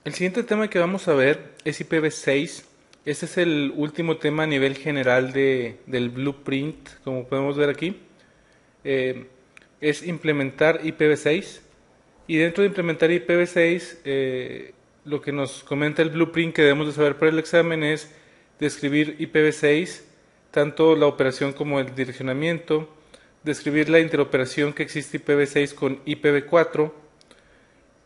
El siguiente tema que vamos a ver es IPv6. Este es el último tema a nivel general del blueprint, como podemos ver aquí. Eh, es implementar IPv6. Y dentro de implementar IPv6, lo que nos comenta el blueprint que debemos de saber para el examen es describir IPv6, tanto la operación como el direccionamiento, describir la interoperación que existe IPv6 con IPv4,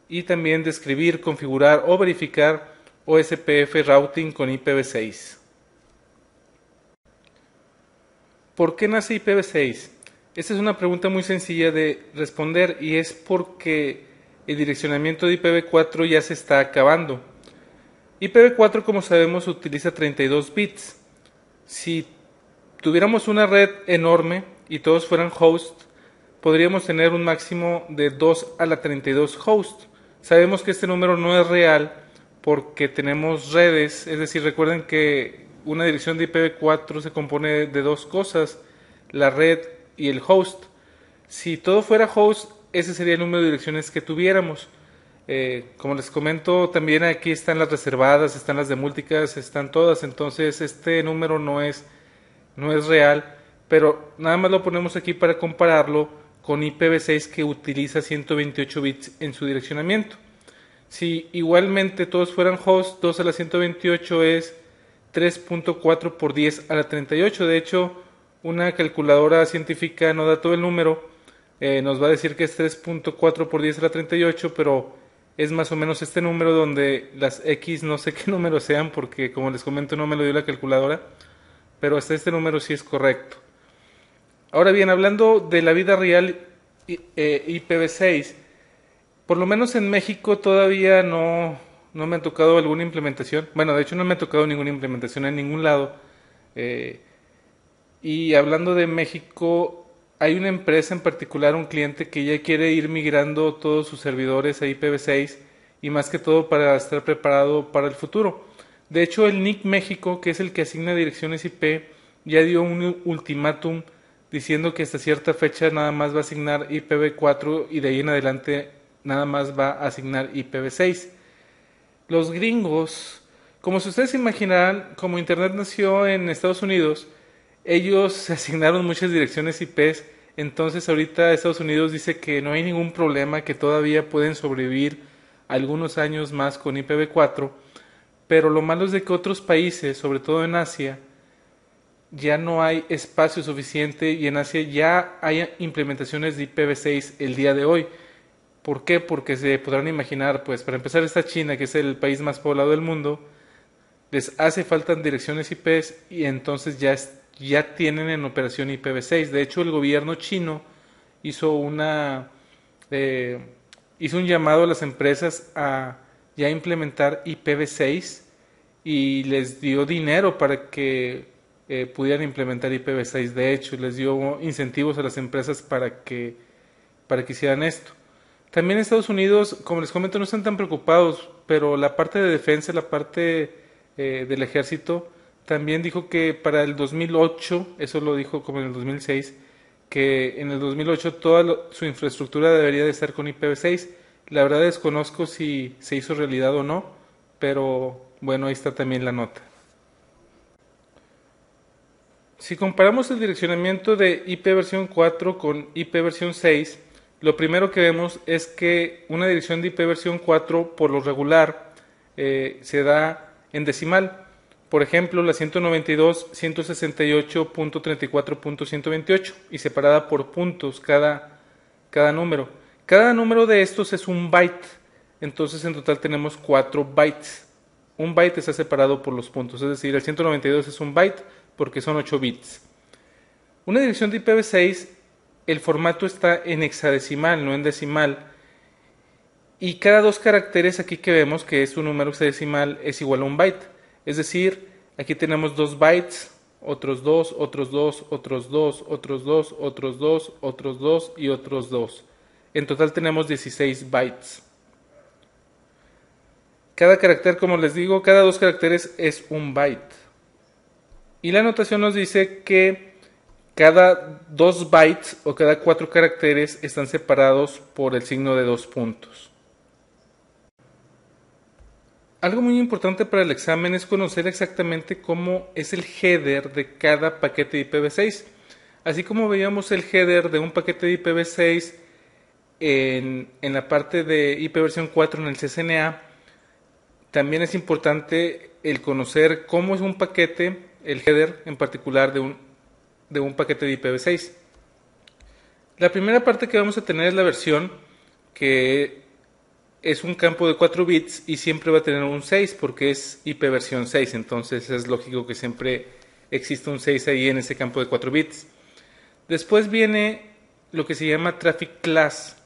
y también describir, configurar o verificar OSPF routing con IPv6. ¿Por qué nace IPv6? Esta es una pregunta muy sencilla de responder y es porque el direccionamiento de IPv4 ya se está acabando. IPv4, como sabemos, utiliza 32 bits. Si tuviéramos una red enorme y todos fueran host, podríamos tener un máximo de 2 a la 32 host. Sabemos que este número no es real porque tenemos redes, es decir, recuerden que una dirección de IPv4 se compone de dos cosas, la red y el host. Si todo fuera host, ese sería el número de direcciones que tuviéramos. Como les comento, también aquí están las reservadas, están las de múlticas, están todas, entonces este número no es real, pero nada más lo ponemos aquí para compararlo con IPv6 que utiliza 128 bits en su direccionamiento. Si igualmente todos fueran host, 2 a la 128 es 3.4 por 10 a la 38. De hecho, una calculadora científica no da todo el número, nos va a decir que es 3.4 por 10 a la 38, pero es más o menos este número donde las X no sé qué número sean porque como les comento no me lo dio la calculadora, pero hasta este número sí es correcto. Ahora bien, hablando de la vida real IPv6, por lo menos en México todavía no me ha tocado alguna implementación. Bueno, de hecho no me ha tocado ninguna implementación en ningún lado. Eh, y hablando de México, hay una empresa en particular, un cliente que ya quiere ir migrando todos sus servidores a IPv6 y más que todo para estar preparado para el futuro. De hecho, el NIC México, que es el que asigna direcciones IP, ya dio un ultimátum diciendo que hasta cierta fecha nada más va a asignar IPv4 y de ahí en adelante nada más va a asignar IPv6. Los gringos, como si ustedes se imaginarán, como Internet nació en Estados Unidos, ellos asignaron muchas direcciones IPs, entonces ahorita Estados Unidos dice que no hay ningún problema, que todavía pueden sobrevivir algunos años más con IPv4, pero lo malo es de que otros países, sobre todo en Asia, ya no hay espacio suficiente y en Asia ya hay implementaciones de IPv6 el día de hoy. ¿Por qué? Porque se podrán imaginar, pues para empezar está China, que es el país más poblado del mundo, les hace falta direcciones IPs y entonces ya tienen en operación IPv6. De hecho, el gobierno chino hizo eh, hizo un llamado a las empresas a ya implementar IPv6 y les dio dinero para que pudieran implementar IPv6. De hecho, les dio incentivos a las empresas para que hicieran esto. También en Estados Unidos, como les comento, no están tan preocupados, pero la parte de defensa, la parte del ejército, también dijo que para el 2008, eso lo dijo como en el 2006, que en el 2008 su infraestructura debería de estar con IPv6. La verdad desconozco si se hizo realidad o no, pero bueno, ahí está también la nota. Si comparamos el direccionamiento de IP versión 4 con IP versión 6, lo primero que vemos es que una dirección de IP versión 4 por lo regular se da en decimal. Por ejemplo, la 192.168.34.128 y separada por puntos cada número. Cada número de estos es un byte, entonces en total tenemos 4 bytes. Un byte está separado por los puntos, es decir, el 192 es un byte porque son 8 bits. Una dirección de IPv6, el formato está en hexadecimal, no en decimal. Y cada dos caracteres aquí que vemos, que es un número hexadecimal, es igual a un byte. Es decir, aquí tenemos 2 bytes, otros 2, otros 2, otros 2, otros 2, otros 2, otros 2 y otros 2. En total tenemos 16 bytes. Cada carácter, como les digo, cada dos caracteres es un byte. Y la notación nos dice que cada 2 bytes o cada 4 caracteres están separados por el signo de 2 puntos. Algo muy importante para el examen es conocer exactamente cómo es el header de cada paquete de IPv6. Así como veíamos el header de un paquete de IPv6 en la parte de IP versión 4 en el CCNA, también es importante el conocer cómo es un paquete, el header en particular de un paquete de IPv6. La primera parte que vamos a tener es la versión, que es un campo de 4 bits y siempre va a tener un 6 porque es IP versión 6, entonces es lógico que siempre existe un 6 ahí en ese campo de 4 bits. Después viene lo que se llama Traffic Class.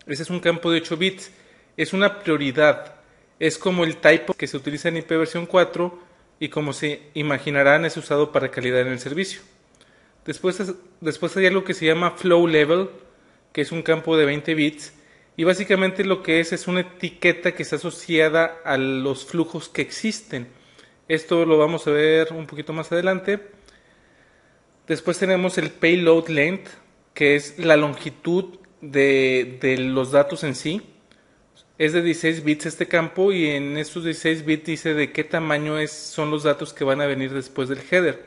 Ese es un campo de 8 bits, es una prioridad, es como el typo que se utiliza en IP versión 4 y como se imaginarán es usado para calidad en el servicio. Después hay algo que se llama Flow Level, que es un campo de 20 bits, y básicamente lo que es una etiqueta que está asociada a los flujos que existen. Esto lo vamos a ver un poquito más adelante. Después tenemos el Payload Length, que es la longitud de los datos en sí. Es de 16 bits este campo y en estos 16 bits dice de qué tamaño son los datos que van a venir después del header.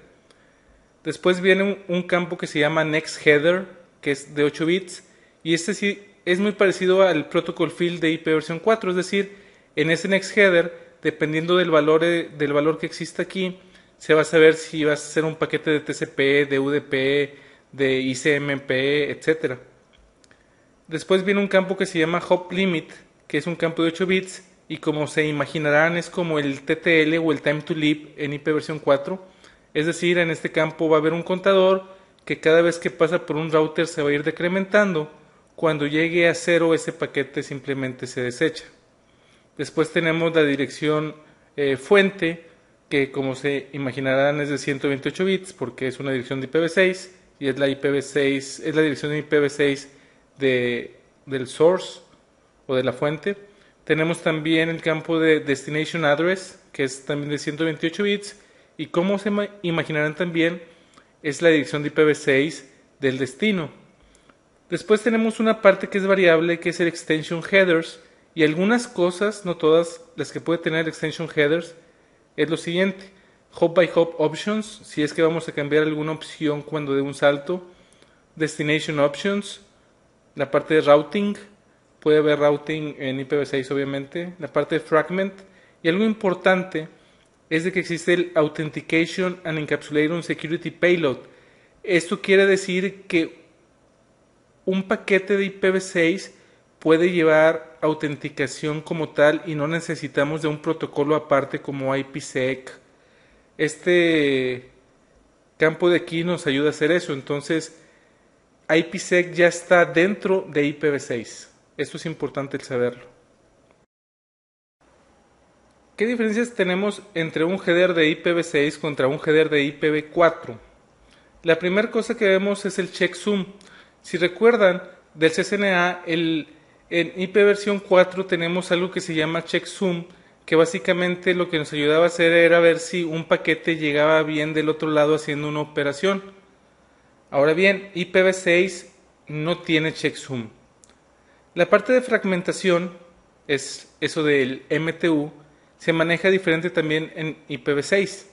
Después viene un campo que se llama Next Header, que es de 8 bits, y este sí es muy parecido al Protocol Field de IP versión 4, es decir, en ese Next Header, dependiendo del valor que exista aquí, se va a saber si va a ser un paquete de TCP, de UDP, de ICMP, etc. Después viene un campo que se llama Hop Limit, que es un campo de 8 bits, y como se imaginarán es como el TTL o el Time to Leap en IP versión 4. Es decir, en este campo va a haber un contador que cada vez que pasa por un router se va a ir decrementando. Cuando llegue a 0 ese paquete simplemente se desecha. Después tenemos la dirección fuente, que como se imaginarán es de 128 bits porque es una dirección de IPv6 y es la dirección de IPv6 del source o de la fuente. Tenemos también el campo de Destination Address, que es también de 128 bits. Y como se imaginarán también, es la dirección de IPv6 del destino. Después tenemos una parte que es variable, que es el Extension Headers. Y algunas cosas, no todas, las que puede tener Extension Headers, es lo siguiente. Hop by Hop Options, si es que vamos a cambiar alguna opción cuando dé un salto. Destination Options, la parte de Routing, puede haber Routing en IPv6 obviamente. La parte de Fragment, y algo importante es de que existe el Authentication and Encapsulation Security Payload. Esto quiere decir que un paquete de IPv6 puede llevar autenticación como tal y no necesitamos de un protocolo aparte como IPsec. Este campo de aquí nos ayuda a hacer eso. Entonces, IPsec ya está dentro de IPv6. Esto es importante el saberlo. ¿Qué diferencias tenemos entre un header de IPv6 contra un header de IPv4? La primera cosa que vemos es el checksum. Si recuerdan, del CCNA, en IP versión 4 tenemos algo que se llama checksum, que básicamente lo que nos ayudaba a hacer era ver si un paquete llegaba bien del otro lado haciendo una operación. Ahora bien, IPv6 no tiene checksum. La parte de fragmentación, es eso del MTU, se maneja diferente también en IPv6.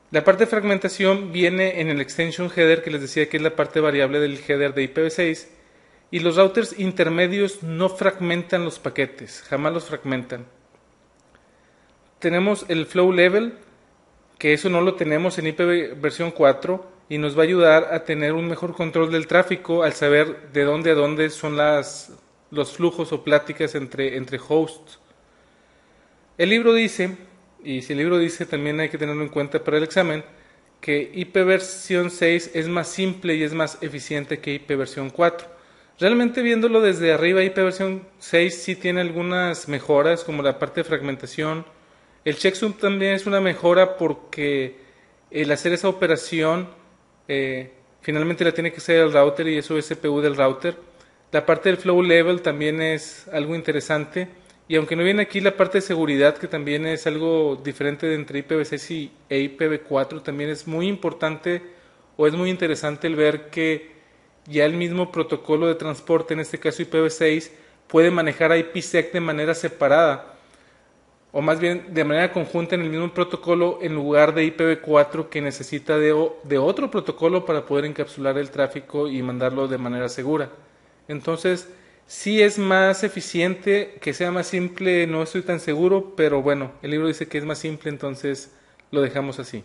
La parte de fragmentación viene en el extension header, que les decía que es la parte variable del header de IPv6, y los routers intermedios no fragmentan los paquetes, jamás los fragmentan. Tenemos el flow level, que eso no lo tenemos en IP versión 4 y nos va a ayudar a tener un mejor control del tráfico al saber de dónde a dónde son los flujos o pláticas entre hosts. El libro dice, y si el libro dice también hay que tenerlo en cuenta para el examen, que IP versión 6 es más simple y es más eficiente que IP versión 4. Realmente viéndolo desde arriba, IP versión 6 sí tiene algunas mejoras, como la parte de fragmentación. El checksum también es una mejora porque el hacer esa operación finalmente la tiene que hacer el router y eso es CPU del router. La parte del flow level también es algo interesante. Y aunque no viene aquí la parte de seguridad, que también es algo diferente entre IPv6 e IPv4, también es muy importante o es muy interesante el ver que ya el mismo protocolo de transporte, en este caso IPv6, puede manejar IPsec de manera separada. o más bien de manera conjunta en el mismo protocolo en lugar de IPv4 que necesita de otro protocolo para poder encapsular el tráfico y mandarlo de manera segura. Entonces, sí es más eficiente, que sea más simple, no estoy tan seguro, pero bueno, el libro dice que es más simple, entonces lo dejamos así.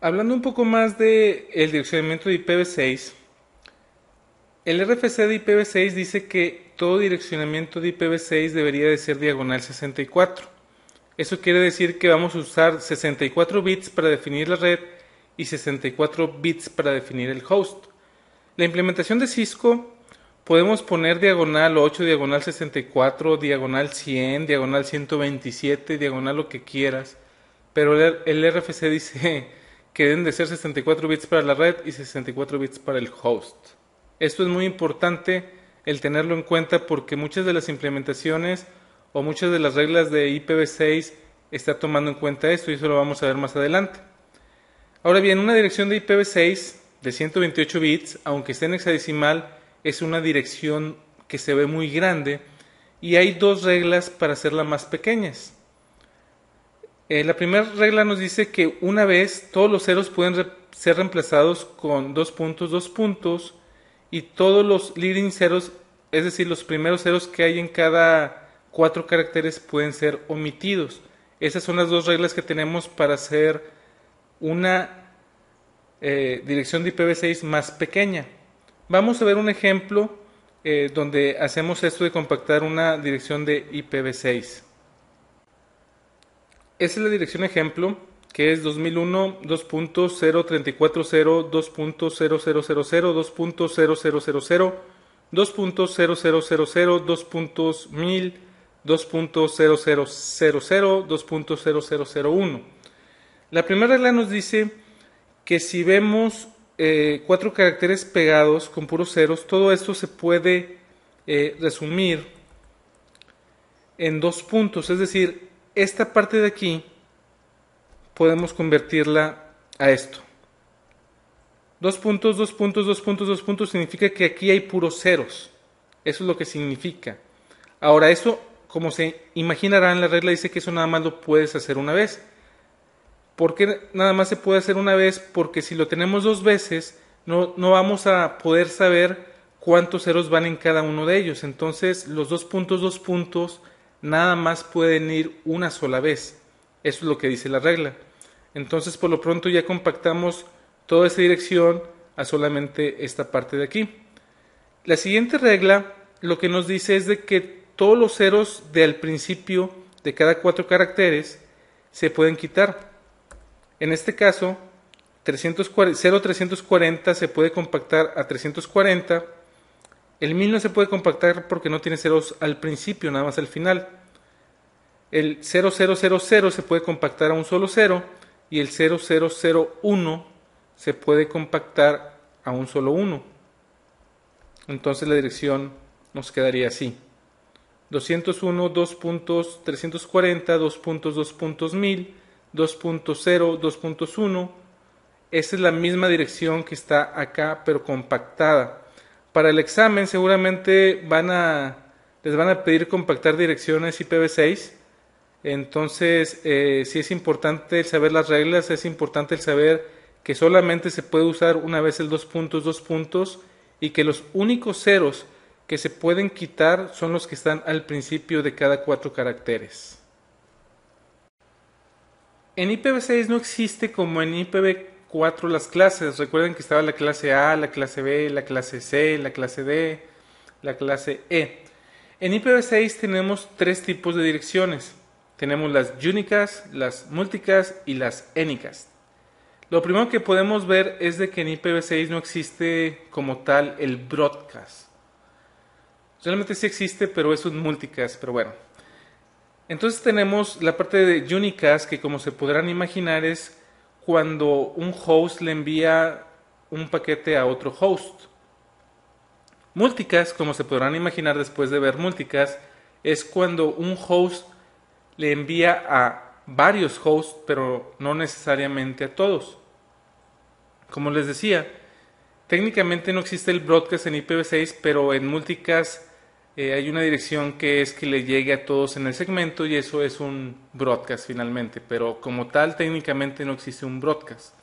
Hablando un poco más del direccionamiento de IPv6, el RFC de IPv6 dice que todo direccionamiento de IPv6 debería de ser diagonal 64. Eso quiere decir que vamos a usar 64 bits para definir la red y 64 bits para definir el host. La implementación de Cisco podemos poner diagonal 8, diagonal 64, diagonal 100, diagonal 127, diagonal lo que quieras, pero el RFC dice que deben de ser 64 bits para la red y 64 bits para el host. Esto es muy importante el tenerlo en cuenta porque muchas de las implementaciones o muchas de las reglas de IPv6 está tomando en cuenta esto y eso lo vamos a ver más adelante. Ahora bien, una dirección de IPv6 de 128 bits, aunque esté en hexadecimal, es una dirección que se ve muy grande y hay dos reglas para hacerla más pequeñas. La primera regla nos dice que una vez todos los ceros pueden ser reemplazados con dos puntos, y todos los leading ceros, es decir, los primeros ceros que hay en cada 4 caracteres pueden ser omitidos. Esas son las dos reglas que tenemos para hacer una dirección de IPv6 más pequeña. Vamos a ver un ejemplo donde hacemos esto de compactar una dirección de IPv6. Esa es la dirección ejemplo, que es 2001 2.034.0 2.0000 2.0000 2.0000 2.1000 2.0000 2.0001. La primera regla nos dice que si vemos 4 caracteres pegados con puros ceros, todo esto se puede resumir en 2 puntos, es decir, esta parte de aquí podemos convertirla a esto. 2 puntos, 2 puntos, 2 puntos, 2 puntos significa que aquí hay puros ceros. Eso es lo que significa. Ahora, eso, como se imaginarán, la regla dice que eso nada más lo puedes hacer una vez. ¿Por qué nada más se puede hacer una vez? Porque si lo tenemos 2 veces, no vamos a poder saber cuántos ceros van en cada uno de ellos. Entonces, los 2 puntos, nada más pueden ir una sola vez. Eso es lo que dice la regla. Entonces, por lo pronto ya compactamos toda esa dirección a solamente esta parte de aquí. La siguiente regla lo que nos dice es de que todos los ceros del principio de cada 4 caracteres se pueden quitar. En este caso, 0340 se puede compactar a 340. El 1000 no se puede compactar porque no tiene ceros al principio, nada más al final. El 0000 se puede compactar a un solo cero y el 0001 se puede compactar a un solo 1. Entonces la dirección nos quedaría así: 201, 2 puntos, 340, 2 puntos, 2 puntos, 1000, 2.0, 2.1. Esa es la misma dirección que está acá, pero compactada. Para el examen seguramente les van a pedir compactar direcciones IPv6. Entonces, sí es importante el saber las reglas, es importante el saber que solamente se puede usar una vez el 2 puntos, y que los únicos ceros que se pueden quitar son los que están al principio de cada 4 caracteres. En IPv6 no existe como en IPv4 las clases. Recuerden que estaba la clase A, la clase B, la clase C, la clase D, la clase E. En IPv6 tenemos 3 tipos de direcciones. Tenemos las unicast, las multicast y las anycast. Lo primero que podemos ver es de que en IPv6 no existe como tal el broadcast. Realmente sí existe, pero es un multicast, pero bueno. Entonces tenemos la parte de unicast, que como se podrán imaginar es cuando un host le envía un paquete a otro host. Multicast, como se podrán imaginar después de ver multicast, es cuando un host le envía a varios hosts, pero no necesariamente a todos. Como les decía, técnicamente no existe el broadcast en IPv6, pero en multicast hay una dirección que es que le llegue a todos en el segmento y eso es un broadcast finalmente, pero como tal técnicamente no existe un broadcast.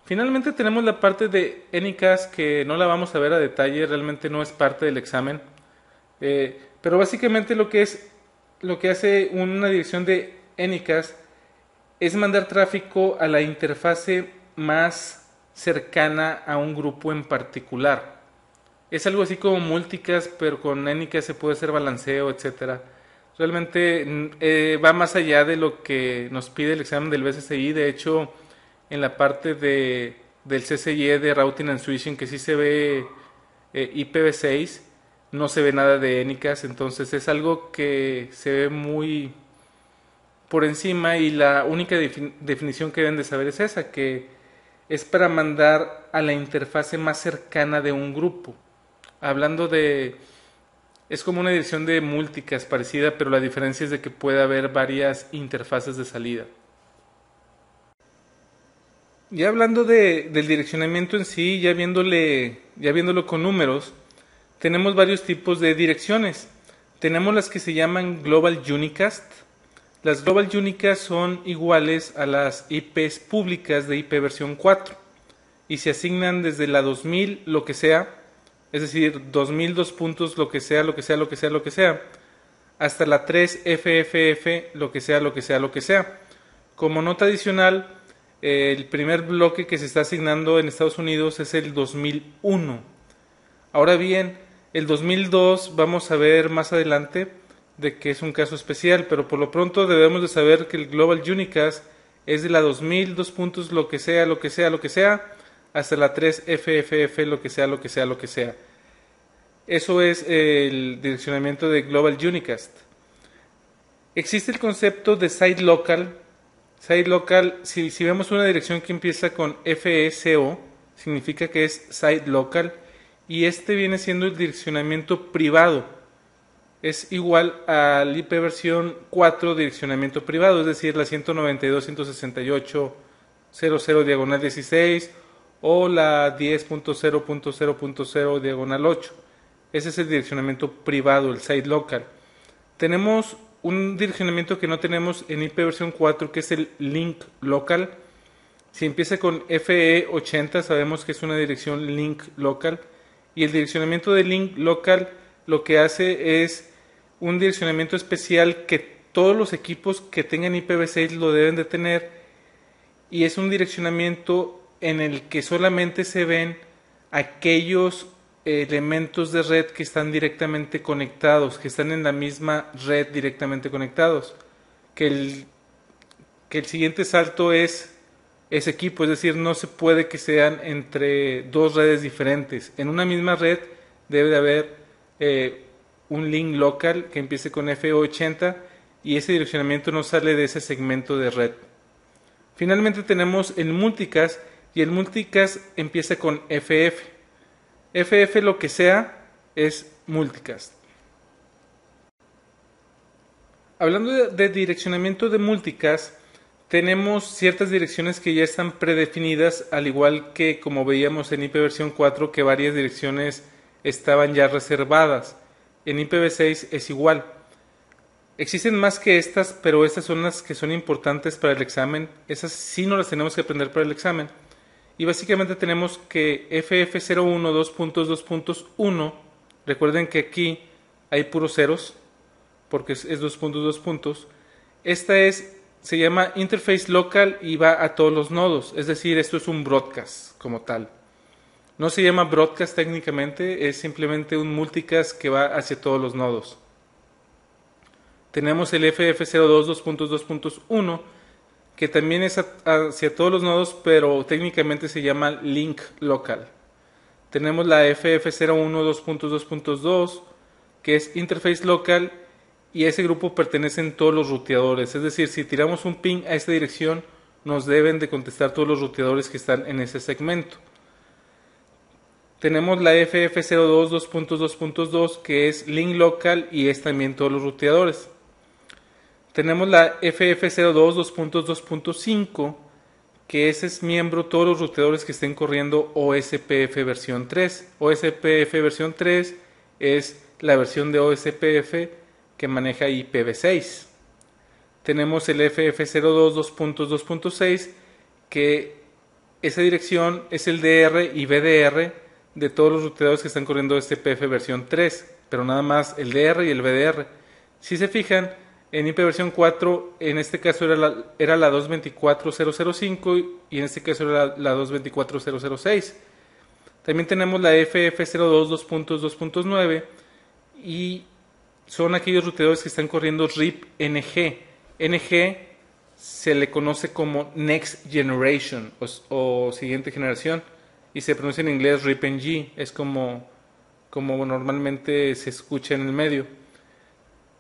Finalmente tenemos la parte de Anycast que no la vamos a ver a detalle, realmente no es parte del examen, pero básicamente lo que hace una dirección de Anycast es mandar tráfico a la interfase más cercana a un grupo en particular. Es algo así como multicast, pero con Anycast se puede hacer balanceo, etcétera. Realmente va más allá de lo que nos pide el examen del BSSI. De hecho, en la parte del CCIE de Routing and Switching, que sí se ve IPv6, no se ve nada de Anycast. Entonces es algo que se ve muy por encima y la única definición que deben de saber es esa, que es para mandar a la interfase más cercana de un grupo. Hablando de... es como una dirección de multicast parecida, pero la diferencia es de que puede haber varias interfaces de salida. Ya hablando del direccionamiento en sí, ya viéndolo con números, tenemos varios tipos de direcciones. Tenemos las que se llaman Global Unicast. Las Global Unicast son iguales a las IPs públicas de IP versión 4 y se asignan desde la 2000 lo que sea, es decir, 2000 dos puntos lo que sea, lo que sea, lo que sea, lo que sea, hasta la 3 FFF lo que sea, lo que sea, lo que sea. Como nota adicional, el primer bloque que se está asignando en Estados Unidos es el 2001. Ahora bien, el 2002 vamos a ver más adelante de que es un caso especial, pero por lo pronto debemos de saber que el Global Unicast es de la 2000 dos puntos lo que sea, lo que sea, lo que sea, hasta la 3 FFF lo que sea, lo que sea, lo que sea. Eso es el direccionamiento de Global Unicast. Existe el concepto de site local. Site local, si vemos una dirección que empieza con FECO, significa que es site local, y este viene siendo el direccionamiento privado. Es igual al IP versión 4 direccionamiento privado, es decir, la 192.168.00 diagonal 16 o la 10.0.0.0 diagonal 8. Ese es el direccionamiento privado, el site local. Tenemos un direccionamiento que no tenemos en IP versión 4, que es el link local. Si empieza con FE80, sabemos que es una dirección link local. Y el direccionamiento de link local lo que hace es un direccionamiento especial que todos los equipos que tengan IPv6 lo deben de tener. Y es un direccionamiento en el que solamente se ven aquellos elementos de red que están directamente conectados, que están en la misma red directamente conectados. Que el siguiente salto es equipo, es decir, no se puede que sean entre dos redes diferentes. En una misma red debe de haber un link local que empiece con FO80 y ese direccionamiento no sale de ese segmento de red. Finalmente tenemos el multicast y el multicast empieza con FF. FF lo que sea es multicast. Hablando de direccionamiento de multicast, tenemos ciertas direcciones que ya están predefinidas, al igual que como veíamos en IPv 4 que varias direcciones estaban ya reservadas. En IPv6 es igual. Existen más que estas, pero estas son las que son importantes para el examen. Esas sí no las tenemos que aprender para el examen. Y básicamente tenemos que FF01 2.2.1, recuerden que aquí hay puros ceros, porque es 2 puntos, 2 puntos. Esta se llama Interface Local y va a todos los nodos, es decir, esto es un broadcast como tal. No se llama broadcast técnicamente, es simplemente un multicast que va hacia todos los nodos. Tenemos el FF02 2.2.1 que también es hacia todos los nodos, pero técnicamente se llama link local. Tenemos la FF01 2.2.2 que es interface local y a ese grupo pertenecen todos los ruteadores, es decir, si tiramos un ping a esta dirección nos deben de contestar todos los ruteadores que están en ese segmento. Tenemos la FF02 2.2.2 que es link local y es también todos los ruteadores. Tenemos la FF02 2.2.5 que ese es miembro todos los ruteadores que estén corriendo OSPF versión 3. OSPF versión 3 es la versión de OSPF que maneja IPv6. Tenemos el FF02 2.2.6, que esa dirección es el DR y BDR de todos los ruteadores que están corriendo OSPF versión 3, pero nada más el DR y el BDR. Si se fijan, en IP versión 4, en este caso era la 224.005 y en este caso era la 224.006. También tenemos la FF02 2.2.9 y son aquellos ruteadores que están corriendo RIP NG. NG se le conoce como Next Generation o siguiente generación y se pronuncia en inglés RIP NG, es como normalmente se escucha en el medio.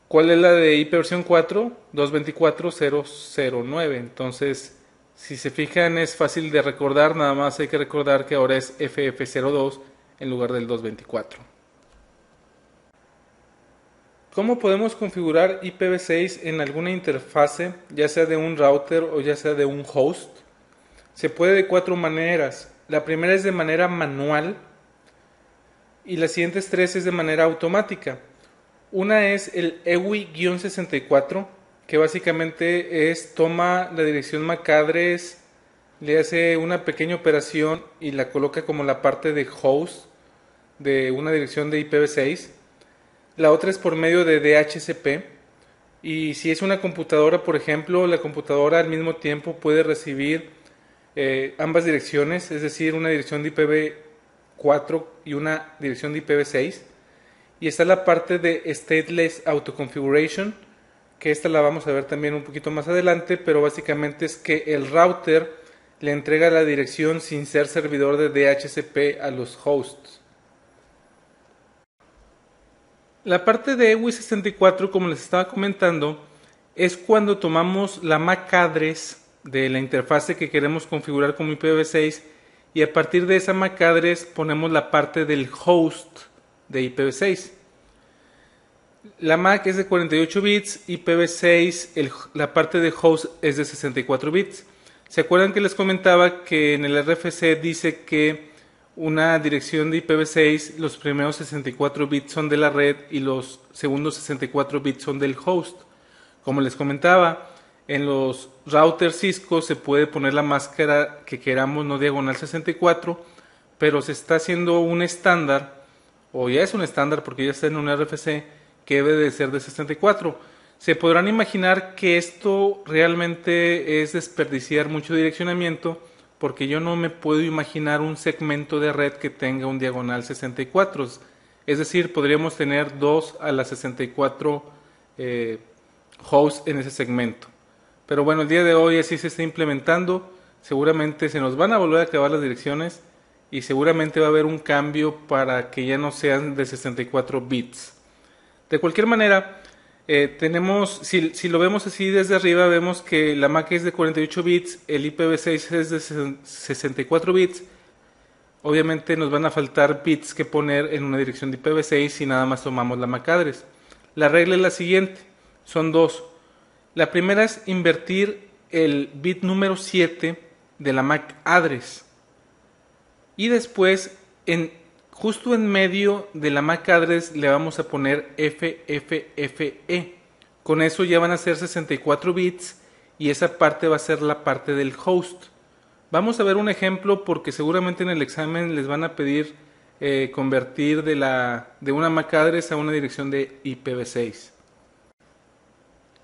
¿Cuál es la de IP versión 4? 224.009. Entonces, si se fijan, es fácil de recordar, nada más hay que recordar que ahora es FF02 en lugar del 224. ¿Cómo podemos configurar IPv6 en alguna interfase, ya sea de un router o ya sea de un host? Se puede de 4 maneras. La primera es de manera manual y las siguientes 3 es de manera automática. Una es el EWI-64, que básicamente toma la dirección MAC address, le hace una pequeña operación y la coloca como la parte de host de una dirección de IPv6. La otra es por medio de DHCP. Y si es una computadora, por ejemplo, la computadora al mismo tiempo puede recibir ambas direcciones, es decir, una dirección de IPv4 y una dirección de IPv6. Y está la parte de Stateless Autoconfiguration, que esta la vamos a ver también un poquito más adelante, pero básicamente es que el router le entrega la dirección sin ser servidor de DHCP a los hosts. La parte de EWI64, como les estaba comentando, es cuando tomamos la MAC address de la interfase que queremos configurar como IPv6 y a partir de esa MAC address ponemos la parte del host de IPv6. La MAC es de 48 bits, IPv6, la parte de host es de 64 bits. ¿Se acuerdan que les comentaba que en el RFC dice que una dirección de IPv6, los primeros 64 bits son de la red y los segundos 64 bits son del host? Como les comentaba, en los routers Cisco se puede poner la máscara que queramos, no diagonal 64, pero se está haciendo un estándar, o ya es un estándar porque ya está en un RFC, que debe de ser de 64. Se podrán imaginar que esto realmente es desperdiciar mucho direccionamiento, porque yo no me puedo imaginar un segmento de red que tenga un diagonal 64. Es decir, podríamos tener 2 a las 64 hosts en ese segmento. Pero bueno, el día de hoy así se está implementando. Seguramente se nos van a volver a acabar las direcciones y seguramente va a haber un cambio para que ya no sean de 64 bits. De cualquier manera, tenemos, si lo vemos así desde arriba, vemos que la MAC es de 48 bits, el IPv6 es de 64 bits. Obviamente nos van a faltar bits que poner en una dirección de IPv6 si nada más tomamos la MAC address. La regla es la siguiente, son dos. La primera es invertir el bit número 7 de la MAC address. Y después, justo en medio de la MAC address le vamos a poner FFFE. Con eso ya van a ser 64 bits y esa parte va a ser la parte del host. Vamos a ver un ejemplo porque seguramente en el examen les van a pedir convertir de una MAC address a una dirección de IPv6.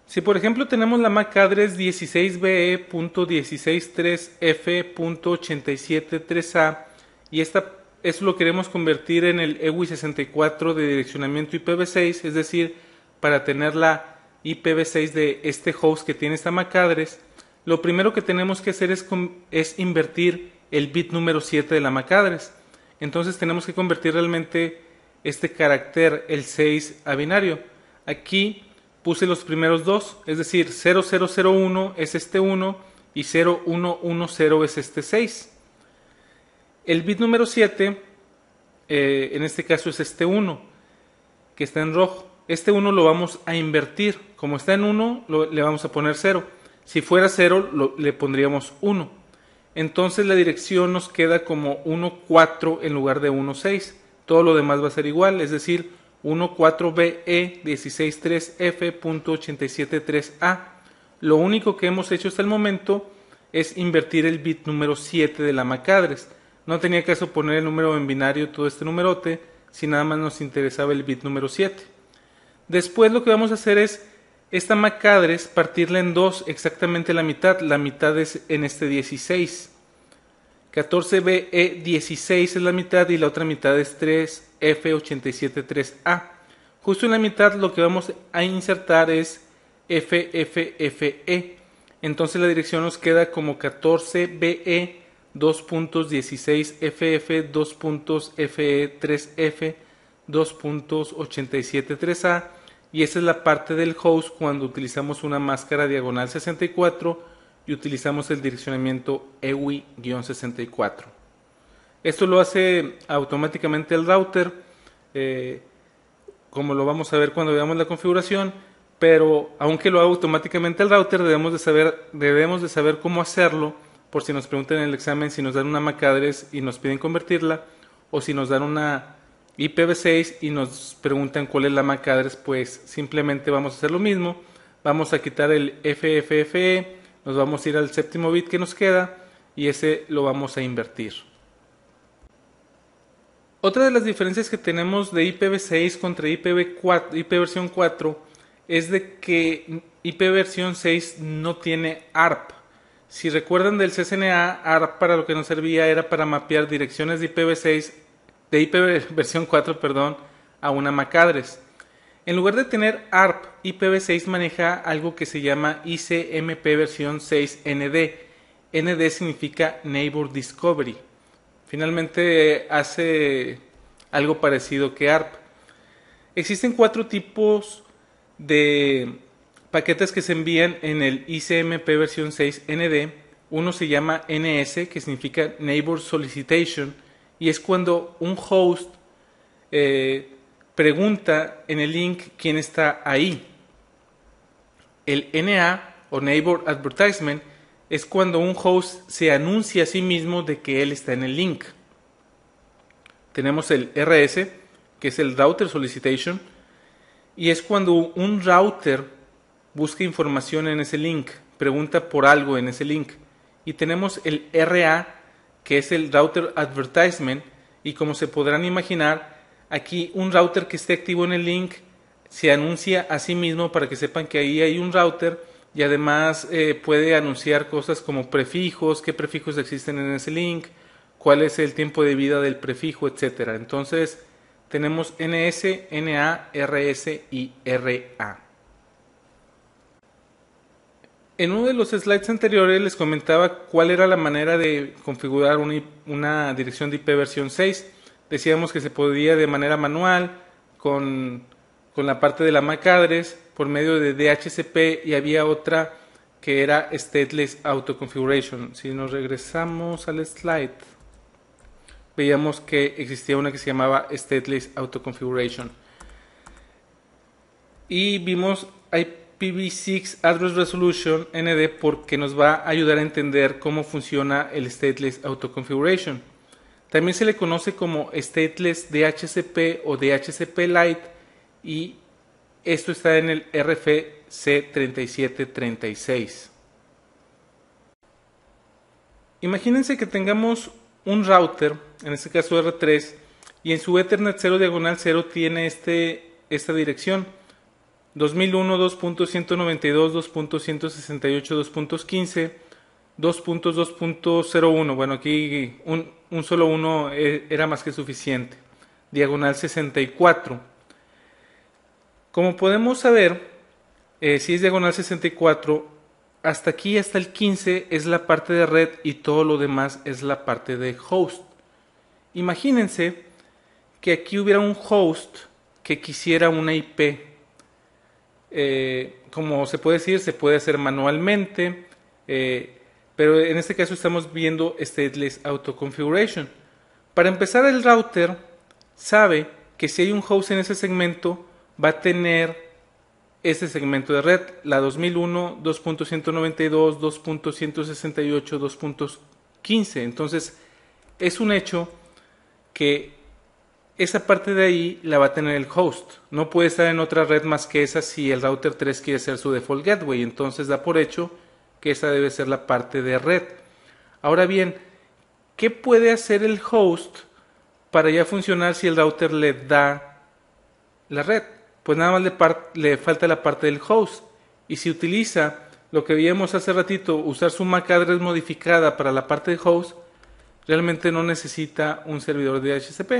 Si por ejemplo tenemos la MAC address 16be.163f.873a y eso lo queremos convertir en el EWI64 de direccionamiento IPv6, es decir, para tener la IPv6 de este host que tiene esta MAC address, lo primero que tenemos que hacer es invertir el bit número 7 de la MAC address. Entonces tenemos que convertir realmente este carácter, el 6, a binario. Aquí puse los primeros dos, es decir, 0001 es este 1 y 0110 es este 6. El bit número 7, en este caso es este 1, que está en rojo. Este 1 lo vamos a invertir. Como está en 1, le vamos a poner 0. Si fuera 0, le pondríamos 1. Entonces la dirección nos queda como 1.4 en lugar de 1.6. Todo lo demás va a ser igual, es decir, 14BE163F.873A. Lo único que hemos hecho hasta el momento es invertir el bit número 7 de la MAC address. No tenía caso poner el número en binario todo este numerote si nada más nos interesaba el bit número 7. Después lo que vamos a hacer es esta MAC address partirla en dos, exactamente la mitad es en este 16. 14BE16 es la mitad y la otra mitad es 3F873A. Justo en la mitad lo que vamos a insertar es FFFE. Entonces la dirección nos queda como 14BE 2.16FF 2.FE 3F 2.873A, y esa es la parte del host cuando utilizamos una máscara diagonal 64 y utilizamos el direccionamiento EWI-64. Esto lo hace automáticamente el router, como lo vamos a ver cuando veamos la configuración, pero aunque lo haga automáticamente el router, debemos de saber cómo hacerlo, por si nos preguntan en el examen si nos dan una MAC address y nos piden convertirla, o si nos dan una IPv6 y nos preguntan cuál es la MAC address, pues simplemente vamos a hacer lo mismo. Vamos a quitar el FFFE, nos vamos a ir al séptimo bit que nos queda y ese lo vamos a invertir. Otra de las diferencias que tenemos de IPv6 contra ipv 4 es de que IPv 6 no tiene ARP. Si recuerdan del CCNA, ARP para lo que nos servía era para mapear direcciones de IPv6 de IPv 4, a una MAC address. En lugar de tener ARP, IPv6 maneja algo que se llama ICMP versión 6 ND. ND significa Neighbor Discovery. Finalmente hace algo parecido que ARP. Existen 4 tipos de paquetes que se envían en el ICMP versión 6 ND. Uno se llama NS, que significa Neighbor Solicitation, y es cuando un host pregunta en el link quién está ahí. El NA o Neighbor Advertisement es cuando un host se anuncia a sí mismo de que él está en el link. Tenemos el RS, que es el Router Solicitation, y es cuando un router busca información en ese link, pregunta por algo en ese link. Y tenemos el RA, que es el Router Advertisement, y como se podrán imaginar, aquí un router que esté activo en el link se anuncia a sí mismo para que sepan que ahí hay un router, y además puede anunciar cosas como prefijos, qué prefijos existen en ese link, cuál es el tiempo de vida del prefijo, etcétera. Entonces tenemos NS, NA, RS y RA. En uno de los slides anteriores les comentaba cuál era la manera de configurar una dirección de IP versión 6. Decíamos que se podía de manera manual, con la parte de la MAC address, por medio de DHCP, y había otra que era Stateless Auto Configuration. Si nos regresamos al slide, veíamos que existía una que se llamaba Stateless Auto Configuration. Y vimos IPv6 Address Resolution ND porque nos va a ayudar a entender cómo funciona el Stateless Auto Configuration. También se le conoce como Stateless DHCP o DHCP Lite, y esto está en el RFC 3736. Imagínense que tengamos un router, en este caso R3, y en su Ethernet 0/0 tiene esta dirección 2001.2.192.2.168.2.15, 2.2.01. Bueno, aquí un solo 1 era más que suficiente. Diagonal 64. Como podemos saber, si es diagonal 64, hasta aquí, hasta el 15, es la parte de red y todo lo demás es la parte de host. Imagínense que aquí hubiera un host que quisiera una IP. Como se puede decir, se puede hacer manualmente, pero en este caso estamos viendo Stateless Auto Configuration. Para empezar, el router sabe que si hay un host en ese segmento, va a tener este segmento de red, la 2001, 2.192, 2.168, 2.15. Entonces, es un hecho que esa parte de ahí la va a tener el host. No puede estar en otra red más que esa si el router 3 quiere ser su default gateway. Entonces da por hecho que esa debe ser la parte de red. Ahora bien, ¿qué puede hacer el host para ya funcionar si el router le da la red? Pues nada más le falta la parte del host. Y si utiliza lo que vimos hace ratito, usar su MAC address modificada para la parte de host, realmente no necesita un servidor de DHCP.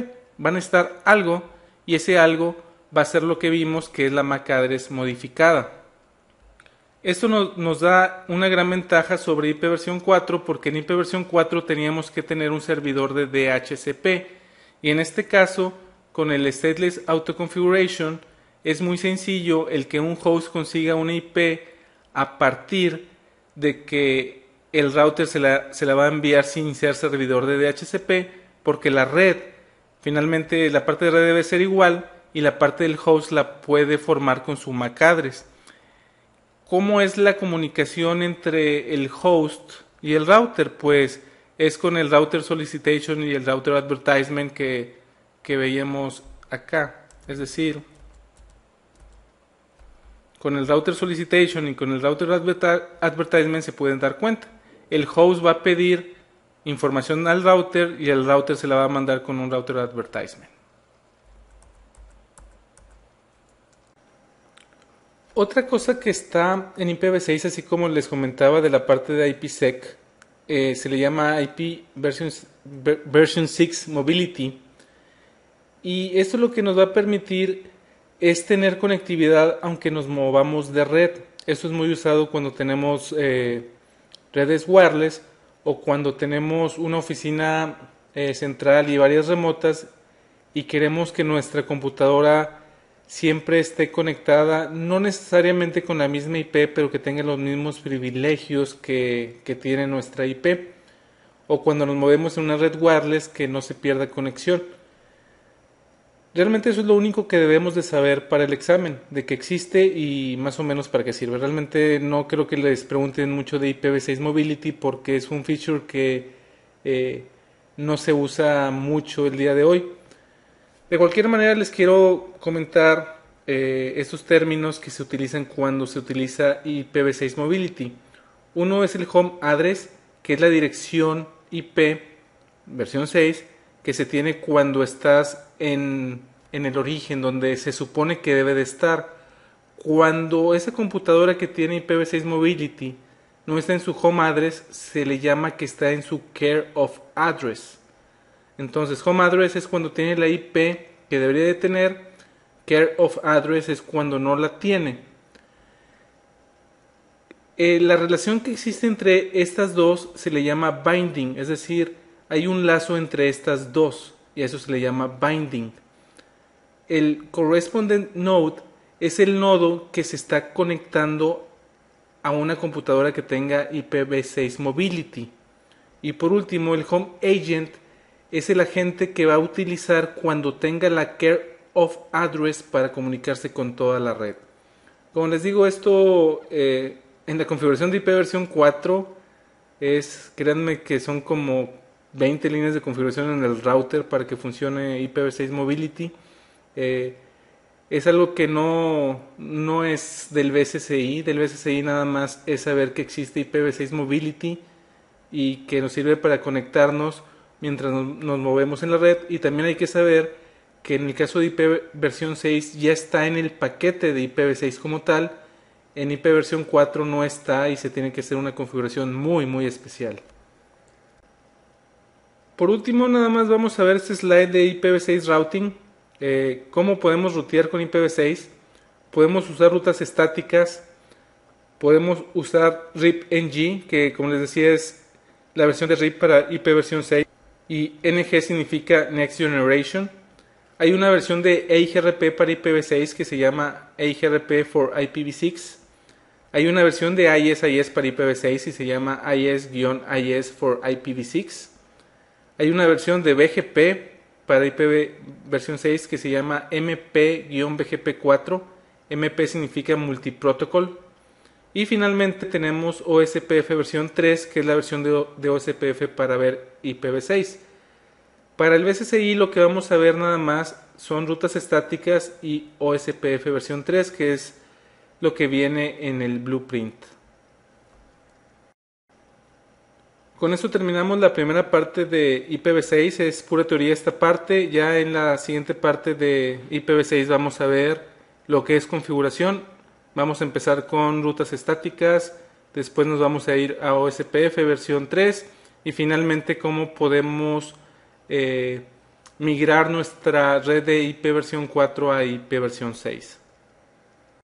Va a necesitar algo, y ese algo va a ser lo que vimos, que es la MAC address modificada. Esto nos da una gran ventaja sobre IP versión 4, porque en IP versión 4 teníamos que tener un servidor de DHCP, y en este caso, con el Stateless Auto Configuration, es muy sencillo el que un host consiga una IP a partir de que el router se la va a enviar sin ser servidor de DHCP, porque la red, finalmente la parte de red debe ser igual y la parte del host la puede formar con su MAC address. ¿Cómo es la comunicación entre el host y el router? Pues es con el router solicitation y el router advertisement que veíamos acá. Es decir, con el router solicitation y con el router advertisement se pueden dar cuenta. El host va a pedir información al router y el router se la va a mandar con un router advertisement. Otra cosa que está en IPv6, así como les comentaba de la parte de IPsec, se le llama IP version 6 Mobility, y esto lo que nos va a permitir es tener conectividad aunque nos movamos de red. Esto es muy usado cuando tenemos redes wireless o cuando tenemos una oficina central y varias remotas y queremos que nuestra computadora siempre esté conectada, no necesariamente con la misma IP, pero que tenga los mismos privilegios que tiene nuestra IP, o cuando nos movemos en una red wireless que no se pierda conexión. Realmente eso es lo único que debemos de saber para el examen, de que existe y más o menos para qué sirve. Realmente no creo que les pregunten mucho de IPv6 Mobility porque es un feature que no se usa mucho el día de hoy. De cualquier manera les quiero comentar estos términos que se utilizan cuando se utiliza IPv6 Mobility. Uno es el home address, que es la dirección IP versión 6 que se tiene cuando estás en el origen, donde se supone que debe de estar. Cuando esa computadora que tiene IPv6 Mobility no está en su home address, se le llama que está en su care of address. Entonces, home address es cuando tiene la IP que debería de tener, care of address es cuando no la tiene. La relación que existe entre estas dos se le llama binding, es decir, hay un lazo entre estas dos y a eso se le llama binding. El correspondent node es el nodo que se está conectando a una computadora que tenga IPv6 Mobility. Y por último, el home agent es el agente que va a utilizar cuando tenga la care of address para comunicarse con toda la red. Como les digo, esto en la configuración de IP versión 4 créanme que son como 20 líneas de configuración en el router para que funcione IPv6 Mobility. Es algo que no es del BSSI. Del BSSI nada más es saber que existe IPv6 Mobility y que nos sirve para conectarnos mientras nos movemos en la red. Y también hay que saber que en el caso de IP versión 6 ya está en el paquete de IPv6 como tal. En IP versión 4 no está y se tiene que hacer una configuración muy especial. Por último, nada más vamos a ver este slide de IPv6 routing. Cómo podemos rutear con IPv6. Podemos usar rutas estáticas. Podemos usar RIP-NG, que como les decía es la versión de RIP para IP versión 6. Y NG significa Next Generation. Hay una versión de EIGRP para IPv6 que se llama EIGRP for IPv6. Hay una versión de IS para IPv6 y se llama IS-IS for IPv6. Hay una versión de BGP para IPv versión 6 que se llama MP-BGP4. MP significa Multiprotocol. Y finalmente tenemos OSPF versión 3, que es la versión de OSPF para ver IPv6. Para el BSCI lo que vamos a ver nada más son rutas estáticas y OSPF versión 3, que es lo que viene en el blueprint. Con esto terminamos la primera parte de IPv6, es pura teoría esta parte. Ya en la siguiente parte de IPv6 vamos a ver lo que es configuración. Vamos a empezar con rutas estáticas, después nos vamos a ir a OSPF versión 3 y finalmente cómo podemos migrar nuestra red de IP versión 4 a IP versión 6.